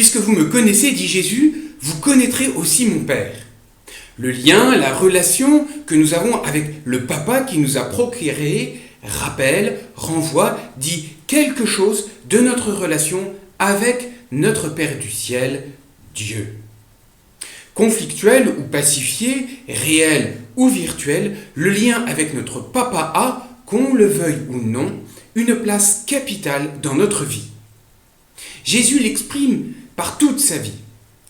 Puisque vous me connaissez, dit Jésus, vous connaîtrez aussi mon Père. Le lien, la relation que nous avons avec le Papa qui nous a procréés rappelle, renvoie, dit quelque chose de notre relation avec notre Père du ciel, Dieu. Conflictuel ou pacifié, réel ou virtuel, le lien avec notre Papa a, qu'on le veuille ou non, une place capitale dans notre vie. Jésus l'exprime par toute sa vie.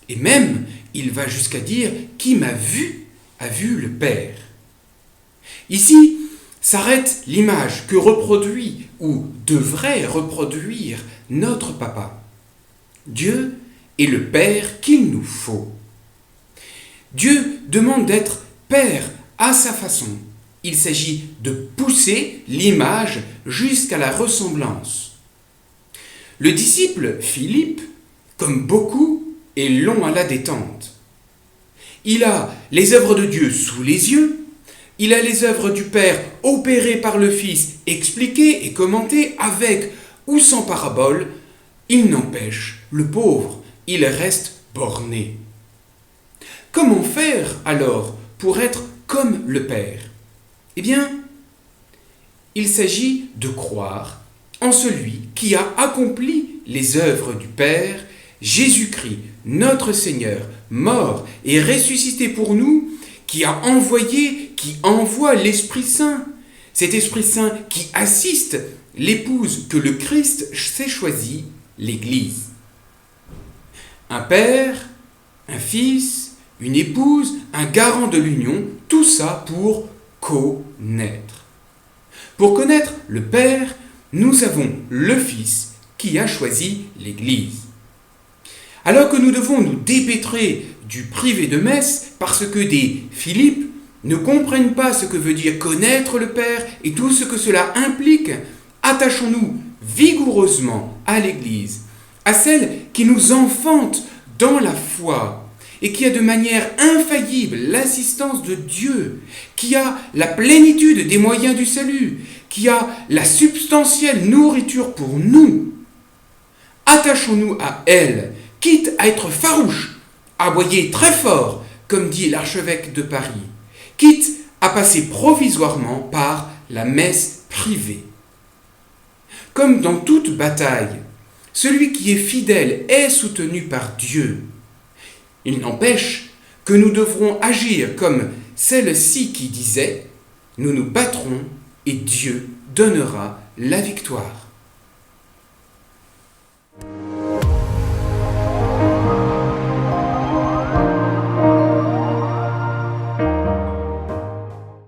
Et même, il va jusqu'à dire « Qui m'a vu, a vu le Père ». Ici, s'arrête l'image que reproduit ou devrait reproduire notre Papa. Dieu est le Père qu'il nous faut. Dieu demande d'être Père à sa façon. Il s'agit de pousser l'image jusqu'à la ressemblance. Le disciple Philippe, comme beaucoup, est long à la détente. Il a les œuvres de Dieu sous les yeux, il a les œuvres du Père opérées par le Fils, expliquées et commentées avec ou sans parabole. Il n'empêche, le pauvre, il reste borné. Comment faire alors pour être comme le Père ? Eh bien, il s'agit de croire en celui qui a accompli les œuvres du Père, Jésus-Christ, notre Seigneur, mort et ressuscité pour nous, qui a envoyé, qui envoie l'Esprit Saint. Cet Esprit Saint qui assiste l'épouse que le Christ s'est choisie, l'Église. Un Père, un Fils, une épouse, un garant de l'union, tout ça pour connaître. Pour connaître le Père, nous avons le Fils qui a choisi l'Église. Alors que nous devons nous dépêtrer du privé de messe parce que des Philippe ne comprennent pas ce que veut dire connaître le Père et tout ce que cela implique, attachons-nous vigoureusement à l'Église, à celle qui nous enfante dans la foi et qui a de manière infaillible l'assistance de Dieu, qui a la plénitude des moyens du salut, qui a la substantielle nourriture pour nous. Attachons-nous à elle, quitte à être farouche, à aboyer très fort, comme dit l'archevêque de Paris, quitte à passer provisoirement par la messe privée. Comme dans toute bataille, celui qui est fidèle est soutenu par Dieu. Il n'empêche que nous devrons agir comme celle-ci qui disait « Nous nous battrons et Dieu donnera la victoire ».